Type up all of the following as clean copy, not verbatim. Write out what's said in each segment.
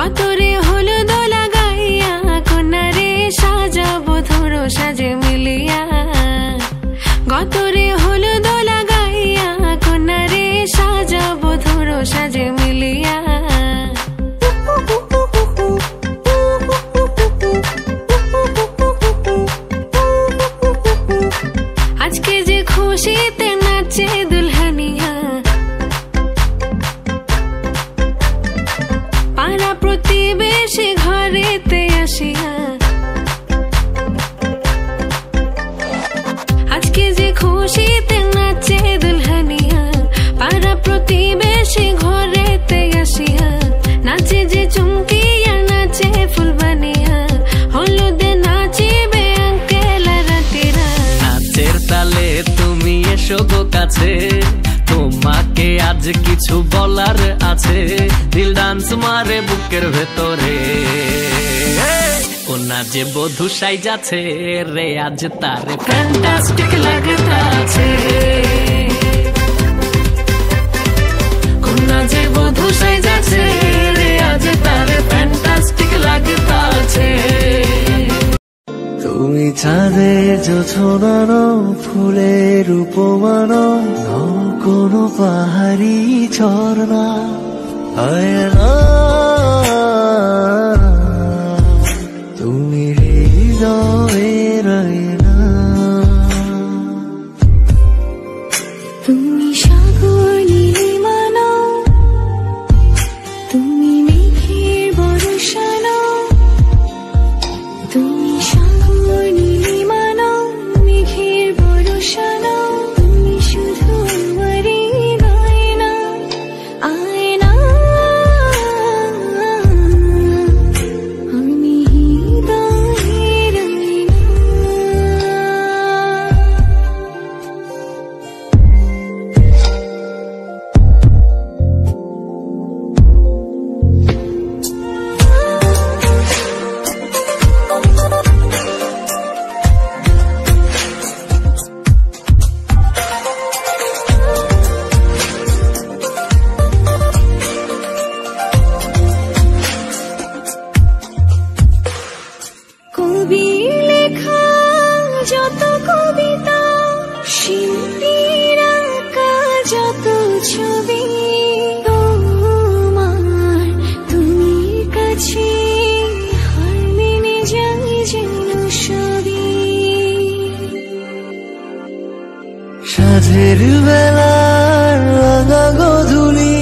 গতরে হলুদ লাগাইয়া কন্যারে সাজাবো ধরো সাজে মিলিয়া গতরে হলুদ লাগাইয়া কন্যারে সাজাবো ধরো সাজে মিলিয়া আজকে যে খুশিতে নাচে দুলহানিয়া পাড়া প্রতিবেশী ঘরেতে আসিয়া আজকে যে খুশিতে নাচে দুলহানিয়া পাড়া প্রতিবেশী ঘরেতে আসিয়া নাচে যে চুমকিয়া নাচে ফুলবানিয়া হলুদে নাচিবে আঙ্কেল রাতিরা নাচের তালে তুমি এসো গো কাছে তোমাকে আজ কিছু বলার আছে দিল ডান্স মারে বুকের ভেতরে কোনা যে বধূ সাইজাছে রে আজ তারে ফ্যান্টাস্টিক লাগতাছে কোনা যে বধূ সাইজাছে রে আজ তারে ফ্যান্টাস্টিক লাগতাছে তুমি চাঁদে জোছনানো ফুলের উপমানো কোনো পাহাড়ি ঝর্ণা আয়না তুমি হৃদয়ের আয়না তুমি সাগর নীলিমানো তুমি মেঘের বর্ষানো তুমি সাগর নীলিমানো মেঘের বর্ষানো তুমি শুধু আমারই গয়না আয়না আমি হৃদয়ের আয়না কবির লেখা যত কবিতা শিল্পীর আঁকা যত ছবি তোমার তুমি কাছে হার মেনে যাই যেন সবই সাঁঝের বেলার রাঙা গধূলি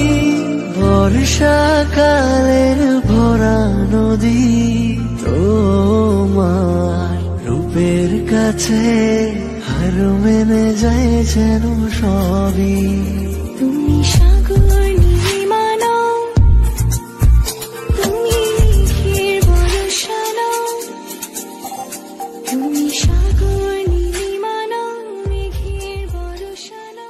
বর্ষাকালের ভরা নদী তোমার রূপের কাছে হার মেনে যায় যেন সবই তুমি সাগর নীলিমানো তুমি মেঘের বর্ষানো তুমি সাগর নীলিমানো মেঘের বর্ষানো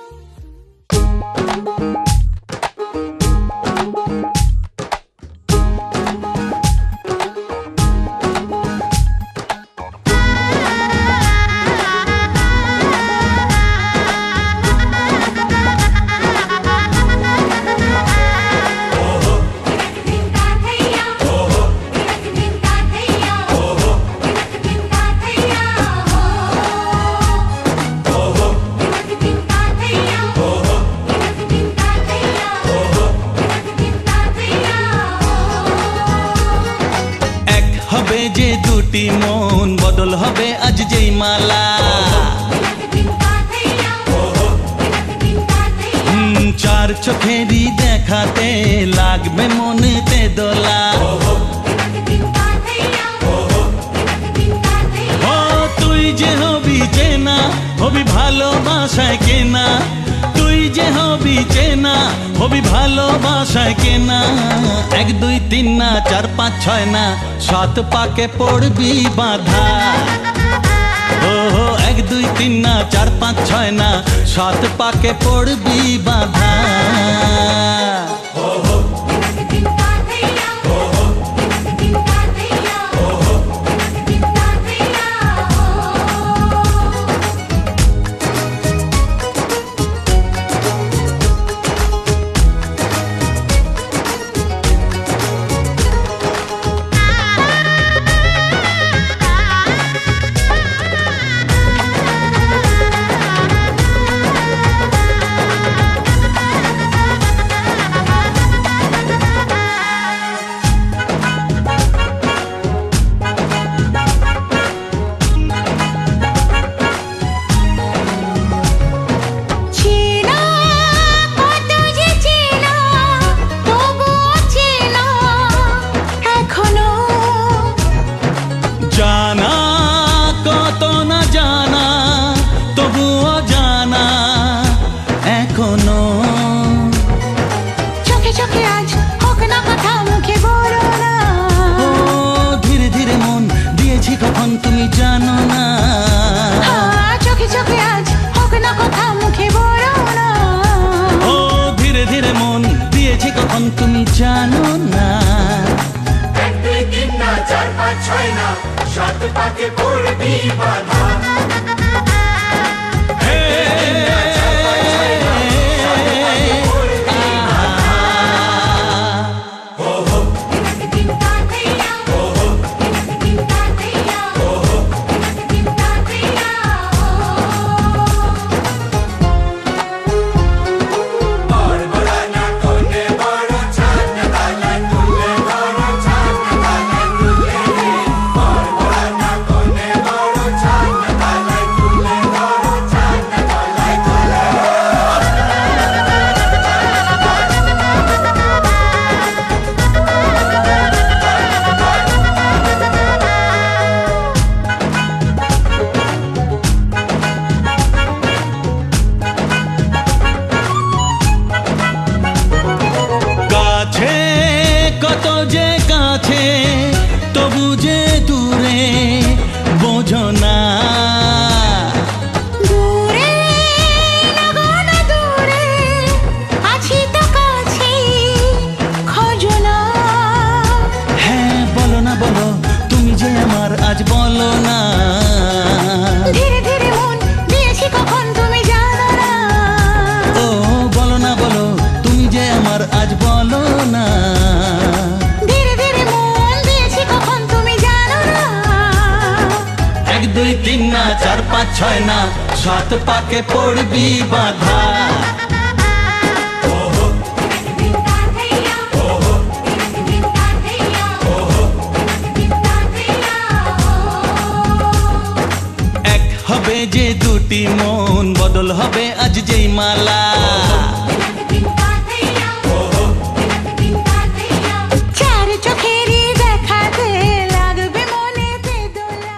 হবে যে দুটি মন বদল হবে আজ যেই মালা চার চোখেরই দেখাতে লাগবে মনেতে দোলা ও তুই যে হবি চেনা হবি ভালোবাসায় কেনা তুই যে হবি চেনা হবি ভালোবাসায় কেনা 1 2 3 না 4 5 6 না 7 পাকে পড়বি বাধা ও 1 2 3 না 4 5 6 না 7 পাকে পড়বি বাধা কখন তুমি জানো না। 1 2 3 না 4 5 6 না 7 পাকে পড়বি বাধা। তবু যে দূরে বোঝো না, দূরে লাগানো দূরে আছি তো কাছে খোঁজো না। হ্যাঁ বলো না বলো তুমি যে আমার আজ বলো না। ধীরে ধীরে মন দিয়েছি কখন তুমি জানো না। ও বলো না বলো তুমি যে আমার আজ বলো না। 1 2 3 না 4 5 6 না 7 পাকে পড়বি বাধা। এক হবে যে দুটি মন বদল হবে আজ যেই মালা। চার চোখেরই দেখাতে লাগবে মনেতে দোলা।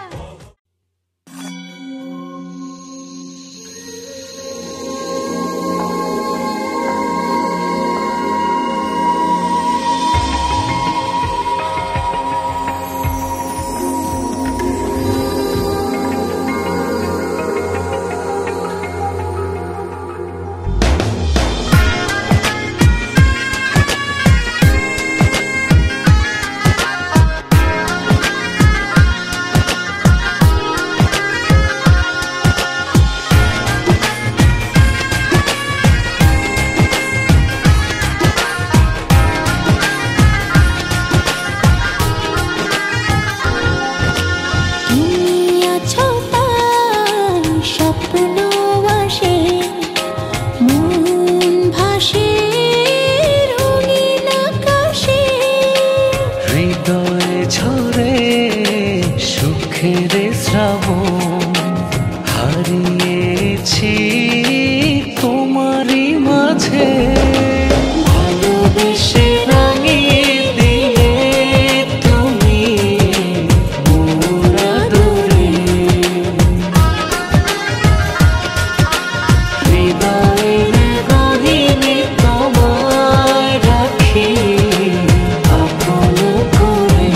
হারিয়েছি তোমারই মাঝে ভালোবেসে রাঙিয়ে দিলে তুমি মোর আদরে হৃদয়ের গহীনে তোমায় রাখি আপন করে।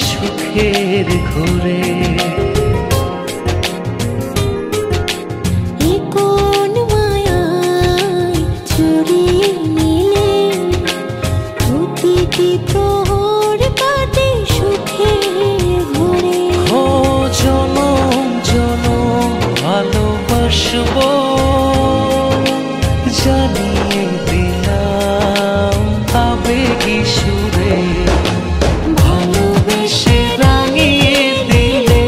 সুখের ঘরে কোন মায়ায় চুরিয়ে নিলে প্রতিটি প্রহর কাটে সুখের ঘরে। ও জনম জনম ভালোবাসবো জানিয়ে দিলাম আবেগী সুরে ভালোবেসে রাঙিয়ে দিলে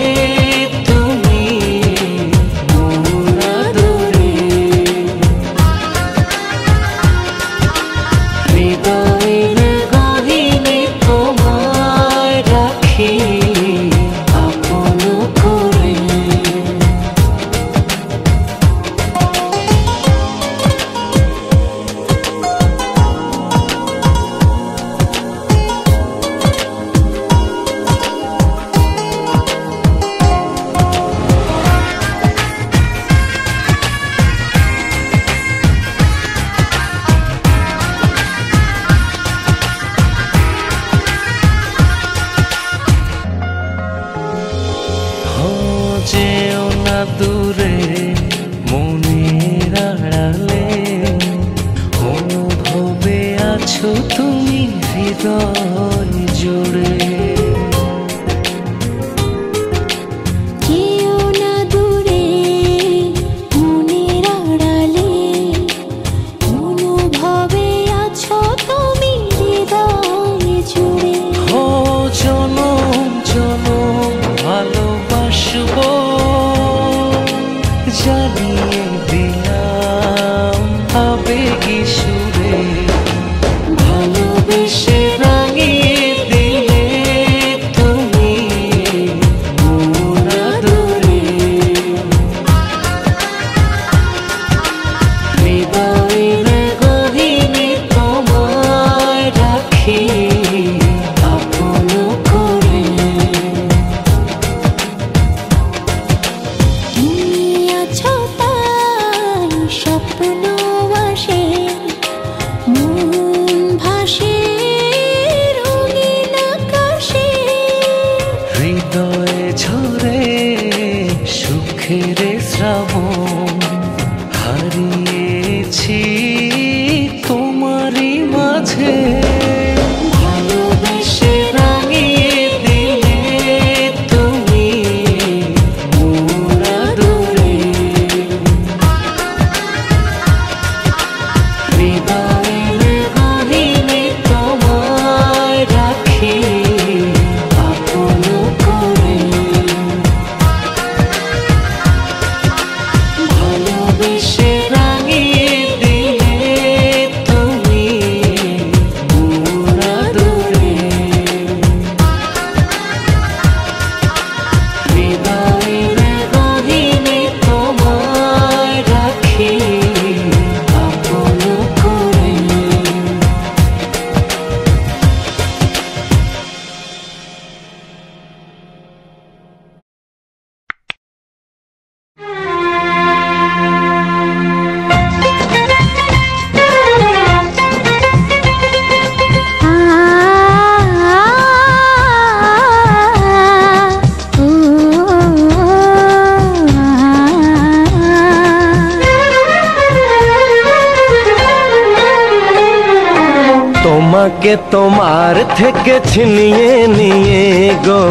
তোমাকে তোমার থেকে ছিনিয়ে নিয়ে গো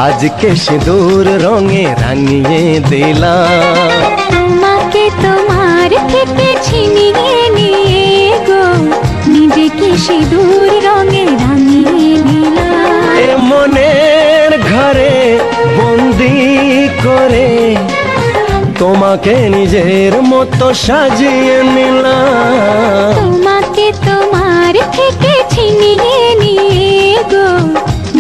আজকে সিঁদুর রঙে রাঙিয়ে দিলাম। তোমাকে তোমার থেকে ছিনিয়ে নিয়ে গো নিজেকে সিঁদুর রঙে রাঙিয়ে নিলাম। এ মনের ঘরে বন্দি করে তোমাকে নিজের মতো সাজিয়ে নিলাম। তোমাকে তোমার থেকে ছিনিয়ে নিয়ে গো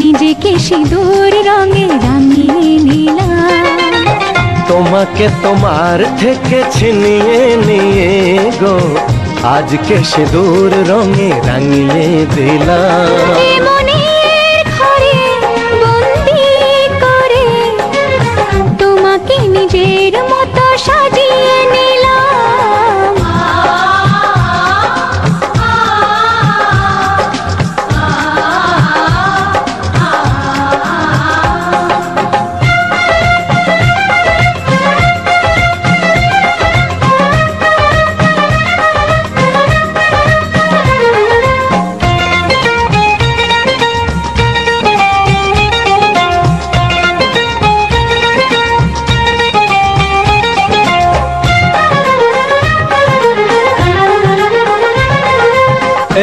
নিজেকে সিঁদুর রঙে রাঙিয়ে নিলাম। তোমাকে তোমার থেকে ছিনিয়ে নিয়ে গো আজকে সিঁদুর রঙে রাঙিয়ে দিলাম। এ মনের ঘরে বন্দি করে তোমাকে নিজের মতো সাজিয়ে নিলাম।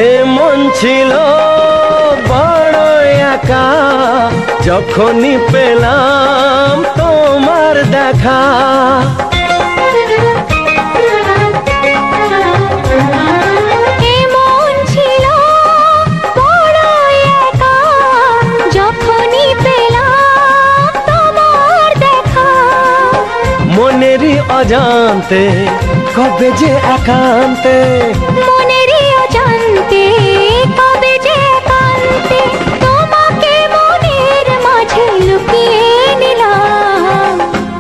এ মন ছিল বড় একা যখনই পেলাম তোমার দেখা। এ মন ছিল বড় একা যখনই পেলাম তোমার দেখা। মনেরই অজান্তে কবে যে একান্তে, মনেরই অজান্তে কবে যে একান্তে তোমাকে মনের মাঝে লুকিয়ে নিলাম।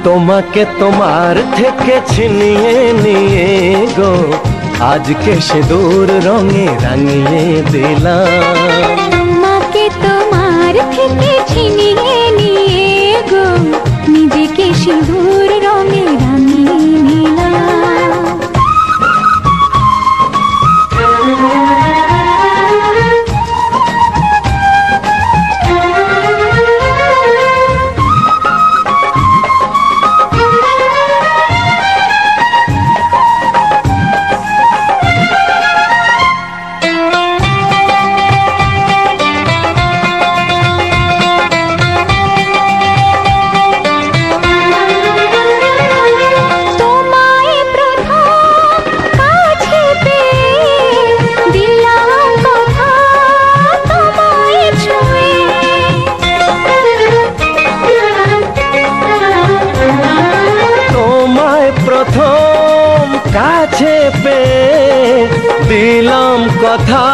তোমাকে তোমার থেকে ছিনিয়ে নিয়ে গো আজকে সিঁদুর রঙে রাঙিয়ে দিলাম। তোমাকে তোমার থেকে ছিনিয়ে নিয়ে গো নিজেকে সিঁদুর রঙে রাঙিয়ে নিলাম। তোমায় প্রথম কাছে পেয়ে দিলাম কথা তোমায় ছুঁয়ে। তোমায় প্রথম কাছে পেয়ে দিলাম কথা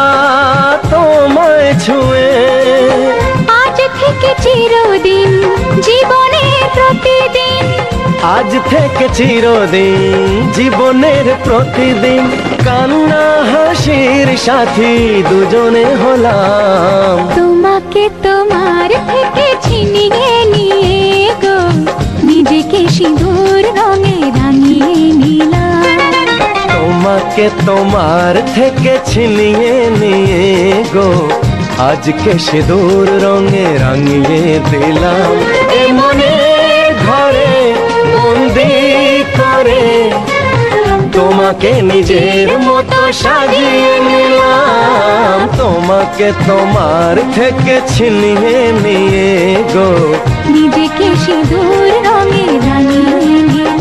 তোমায় ছুঁয়ে। আজ থেকে চিরদিন জীবনের প্রতিদিন, আজ থেকে চিরদিন জীবনের প্রতিদিন কান্না হাসির সাথী দুজনে হলাম। তোমাকে তোমার থেকে ছিনিয়ে নিয়ে গো নিজেকে সিঁদুর রঙে রাঙিয়ে নিলাম। তোমাকে তোমার থেকে ছিনিয়ে নিয়ে গো আজকে সিঁদুর রঙে রাঙিয়ে দিলাম। এ মনের ঘরে বন্দি করে তোমাকে নিজের মতো সাজিয়ে নিলাম। তোমাকে তোমার থেকে ছিনিয়ে নিয়ে গো নিজেকে সিঁদুর রঙে রাঙিয়ে নিলাম।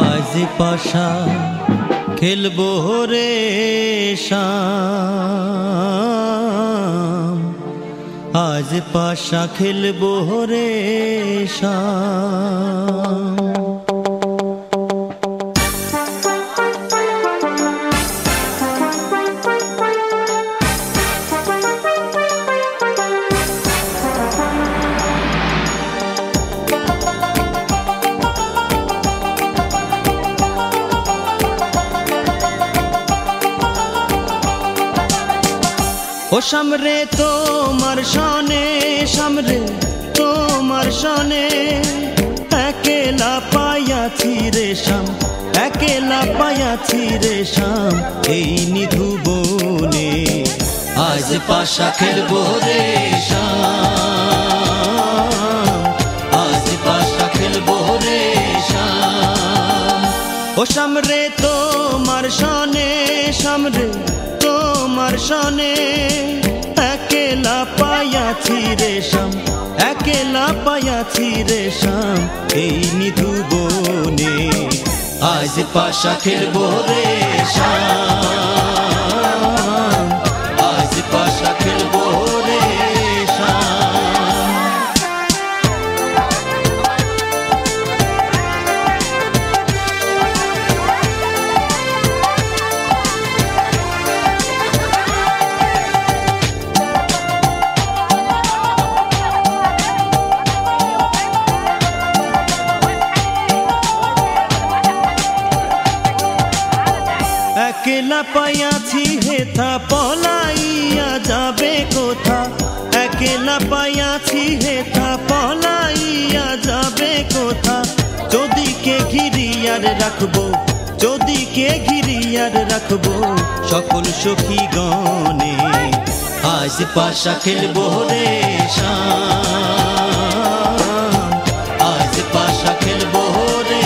আজ পাশা খেলবো রে শাম, আজ পাশা খেলবো রে শাম। ও সামরে তোমার সনে, সামরে তোমার সনে, একেলা পাইয়াছি রে শাম, একেলা পাইয়াছি রে শাম, এই নিধু বনে আজ পাশা খেলবো রে শাম, আজ পাশা খেলবো রে শাম। ও সামরে তোমার সনে, সামরে তোমার সনে, একেলা পাইয়াছি রে শাম, একেলা পাইয়াছি রে শাম, এই নিধু বনে আজ পাশা খেলবো রে শাম, আজ পাশা খেলবো রে শাম। একেলা পাইয়াছি হেথা পলাইয়া যাবে কোথা, একেলা পাইয়াছি হেথা পলাইয়া যাবে কোথা, যদি কে ঘিরিয়ার রাখবো, যদি কে ঘিরিয়ার রাখবো সকল সখী গণে আজ পাশা খেলবো রে শাম, আজ পাশা খেলবো রে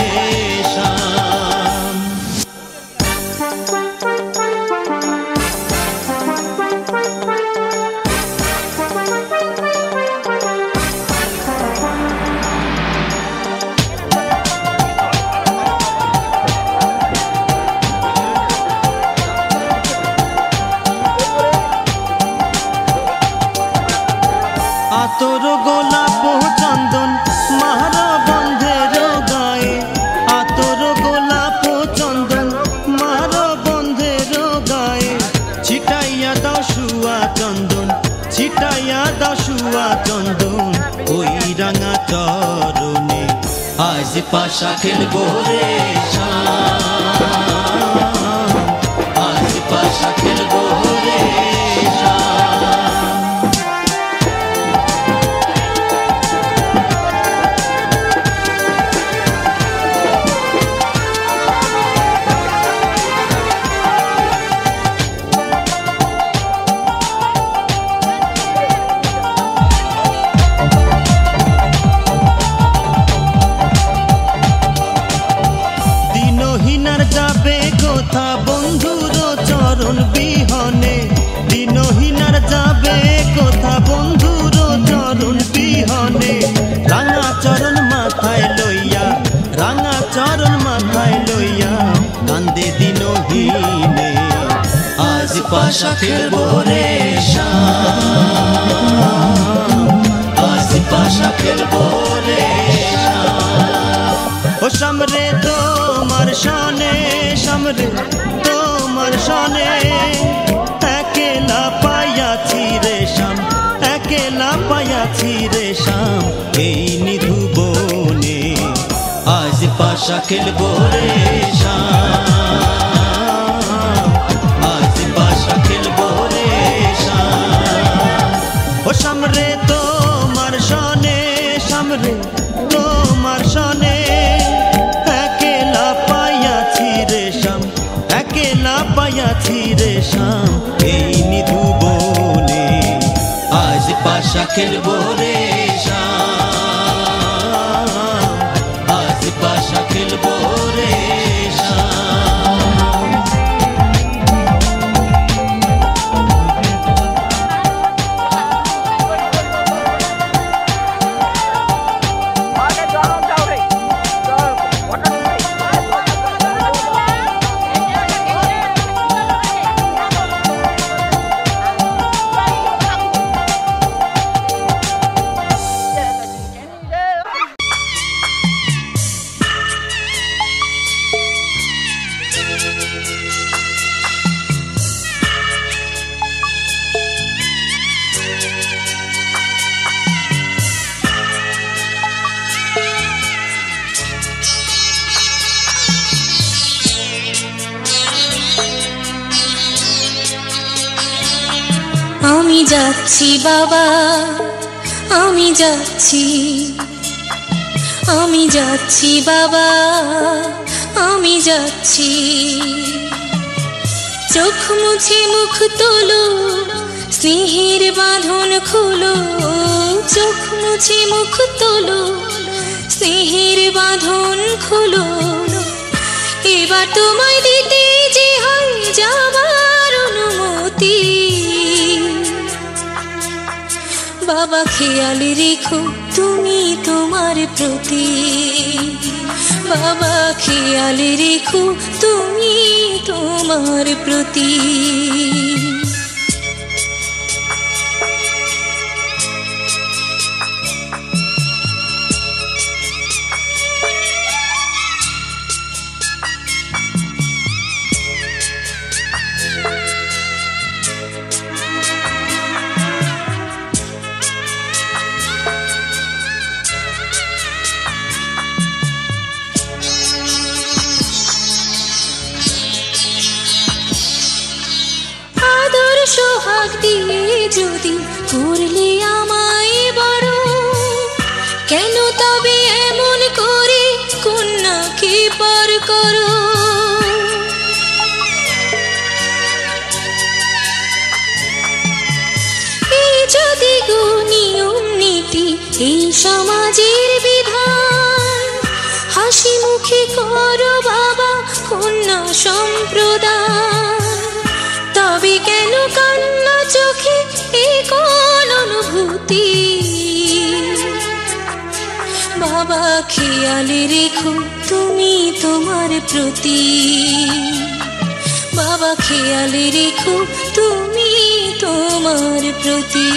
শাম। আতর গোলাপ চন্দন মার বন্ধের গায়ে, আতর গোলাপ চন্দন মার বন্ধের গায়ে, ছিটাইয়া দাও শুয়া চন্দন, ছিটাইয়া দাও শুয়া চন্দন, ওই রাঙা চরণে আজ পাশা খেলবো রে শাম, আজ পাশা খেলবো রে শাম। দিনহীনার যাবে কোথা বন্ধুর চরণ বিহনে, দিনহীনার যাবে কোথা বন্ধুর চরণ বিহনে, রাঙা চরণ মাথায় লইয়া, রাঙা চরণ মাথায় লইয়া কান্দে দিনহীনে আজ পাশা খেলবো রে শাম, আজ পাশা খেলবো রে শাম। ও সামরে তোমার সনে, সামরে তোমার সনে, একেলা পাইয়াছি রে শাম, একেলা পাইয়াছি রে শাম, এই নিধু বনে আজ পাশা খেলবো রে শাম, আজ পাশা খেলবো রে শাম। ও সামরে তোমার সনে, সামরে তোমার সনে, একেলা পাইয়াছি রে শাম, একেলা পাইয়াছি রে শাম, এই নিধু বনে আজ পাশা খেলবো রে শাম, আজ পাশা খেলবো রে শাম। আমি যাচ্ছি বাবা, আমি যাচ্ছি, আমি যাচ্ছি বাবা, আমি যাচ্ছি। চোখ মুছে মুখ তোলো, স্নেহের বাঁধন খোলো, চোখ মুছে মুখ তোলো, স্নেহের বাঁধন খোলো। এবার তোমায় দিতে যে হয় যাবার অনুমতি। বাবা খেয়াল রেখো তুমি তোমার প্রতি, বাবা খেয়াল রেখো তুমি তোমার প্রতি। সোহাগ দিয়ে যদি করলে আমায় বড়, কেন তবে এমন করে কন্যাকে পার করো। এই যদি গো নিয়ম নীতি, এই সমাজের বিধান, হাসি মুখে করো বাবা কন্যা সম্প্রদান। তবে কেন কান্না চোখে এ কোন অনুভূতি। বাবা খেয়াল রেখো তুমি তোমার প্রতি, বাবা খেয়াল রেখো তুমি তোমার প্রতি।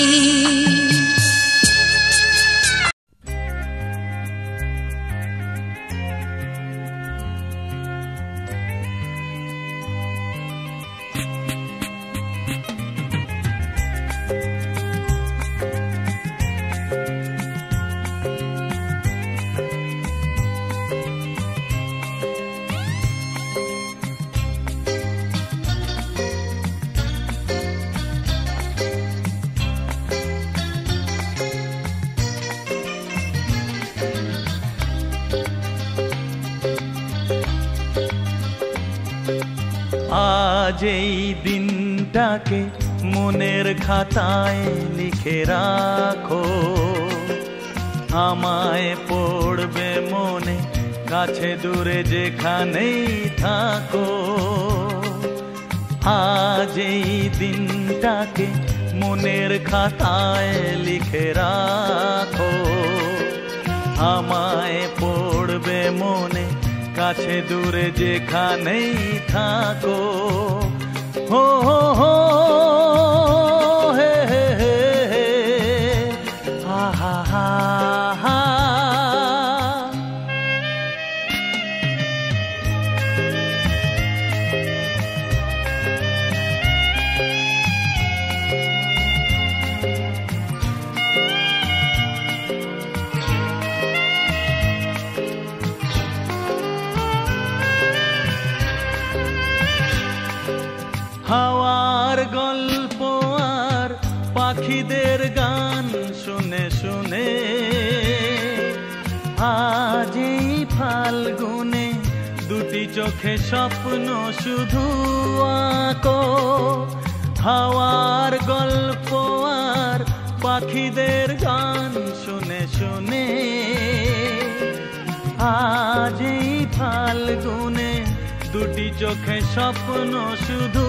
আজ এই দিনটাকে মনের খাতায় লিখে রাখো, আমায় পড়বে মনে কাছে দূরে যেখানেই থাকো। আজ এই দিনটাকে মনের খাতায় লিখে রাখো, আমায় পড়বে মনে কাছে দূরে যেখানেই থাকো। হো হো হো হে হে হে হে, হা হা হা হা। হাওয়ার গল্প আর পাখিদের গান শুনে শুনে আজ এই ফাল্গুনে দুটি চোখে স্বপ্ন শুধু আঁকো। হাওয়ার গল্প আর পাখিদের গান শুনে শুনে আজ এই ফাল্গুনে দুটি চোখে স্বপ্ন শুধু।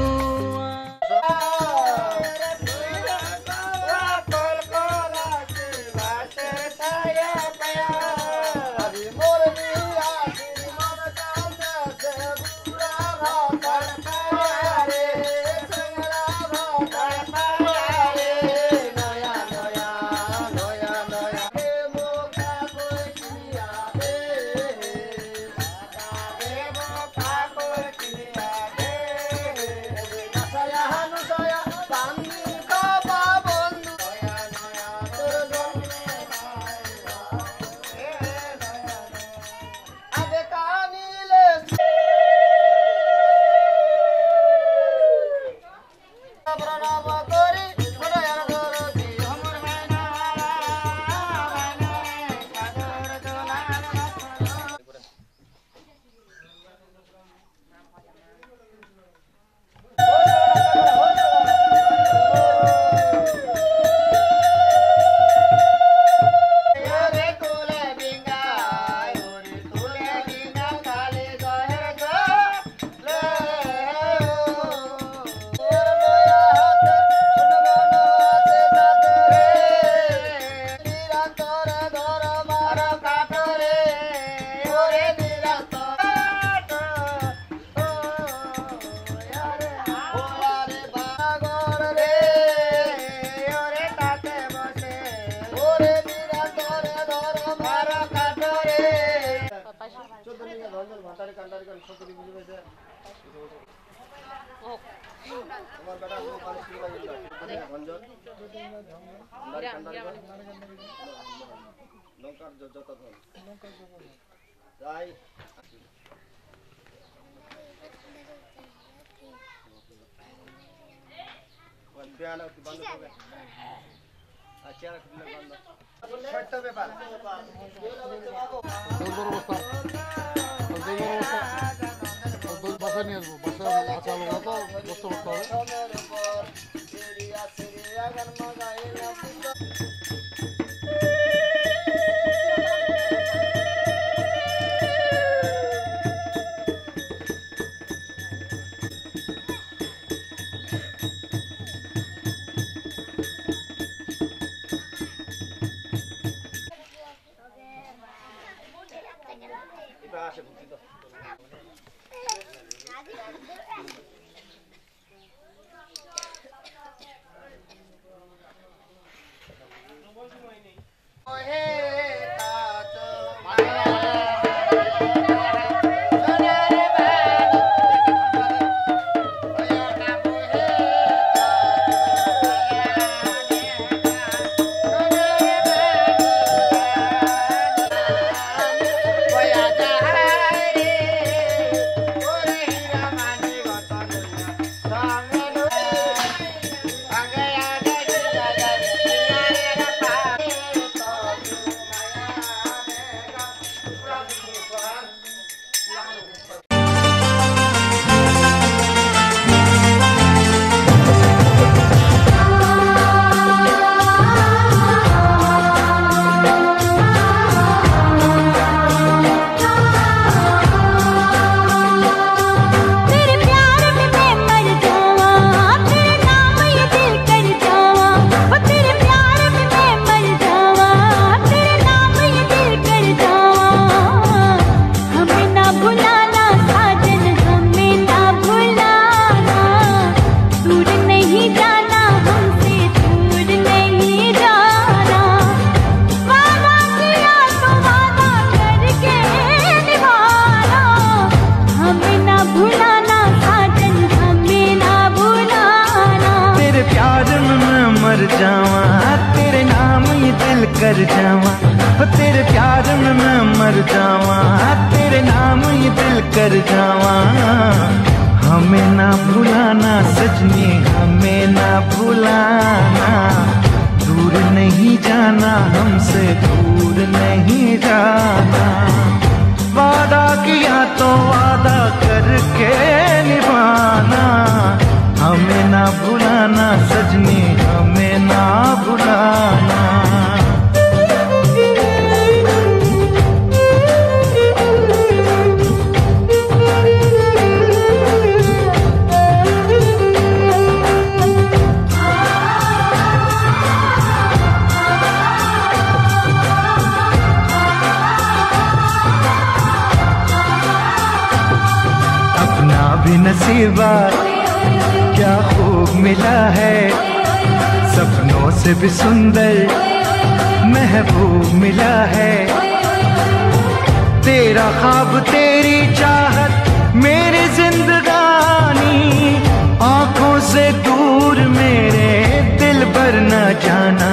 বাসায় নিয়ে আসবো, বাসায় আচার তো বসতে বসতে হবে। कर जावा तेरे प्यार में मैं मर जावा, तेरे नाम ये दिल कर जावा। हमें ना भुलाना सजनी, हमें ना भुलाना, दूर नहीं जाना हमसे, दूर नहीं जाना। वादा किया तो वादा करके निभाना, हमें ना भुलाना सजनी, हमें ना भुलाना। नसीबा क्या खूब मिला है, सपनों से भी सुंदर महबूब मिला है। तेरा ख्वाब तेरी चाहत मेरी जिंदगानी, आंखों से दूर मेरे दिल भर न जाना।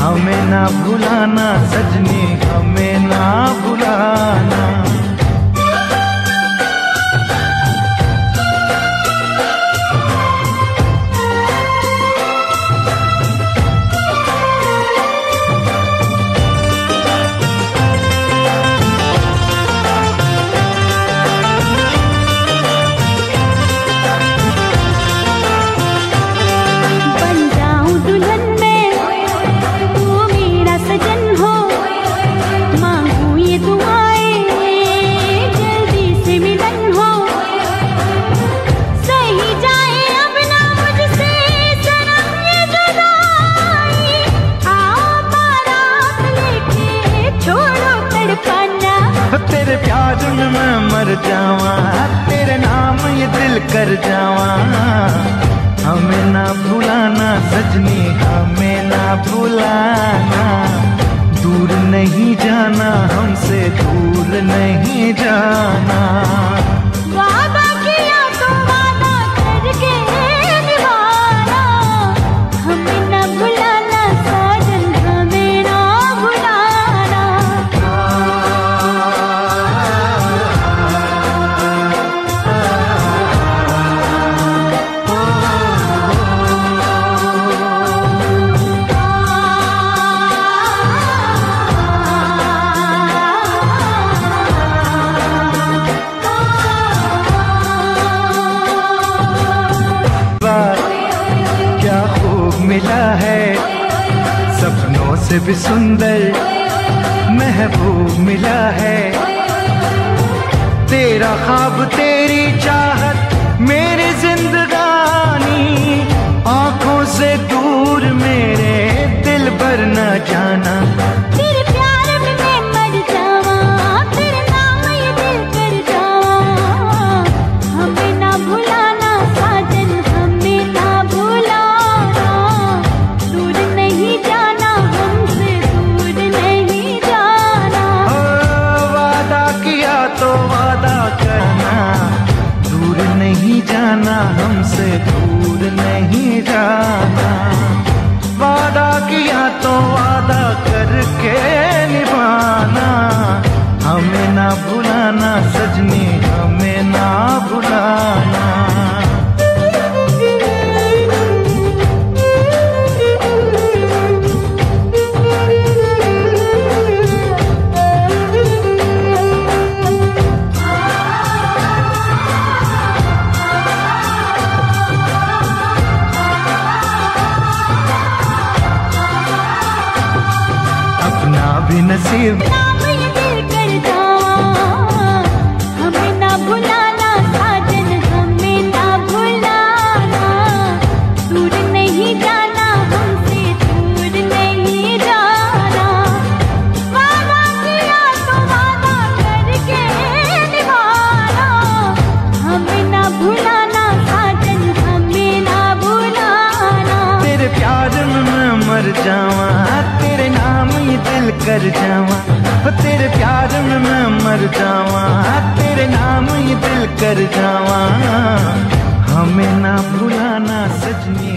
हमें ना भुलाना सजनी, हमें ना भुलाना। कर जावा। हमें ना भुलाना सजनी, हमें ना भुलाना। दूर नहीं जाना हमसे, दूर नहीं जाना। वादा किया तो वादा करके निभाना। हमें न भुलाना साजन, हमें न भुलाना। क्या खूब मिला है, सपनों से भी सुंदर महबूब मिला है। तेरा ख्वाब तेरी चाहत मेरी जिंदगानी, आंखों से दूर मेरे दिल भर न जाना। तेरे प्यार में मैं मर जावा, तेरे नाम ये दिल कर जावा। हमें ना भुलाना साजन, हमें ना भुलाना। दूर नहीं जाना हमसे, दूर नहीं जाना। वादा किया तो वादा करना, दूर नहीं जाना हमसे, दूर नहीं जाना। वादा किया तो वादा करके निभाना। हमें ना भुलाना सजनी, हमें ना भुलाना। अपना भी नसीब नाम ये दिल कर जावा। हमें ना भुलाना साजन, हमें ना भुलाना। दूर नहीं जाना हमसे, दूर नहीं जाना। वादा किया तो वादा करके निभाना। हमें ना भुलाना साजन, हमें ना भुलाना। तेरे प्यार में मैं मर जावा, तेरे नाम ही दिल कर जावा। तेरे प्यार में मैं मर जावा, तेरे नाम ही दिल कर जावा। हमें ना भुलाना सजनी।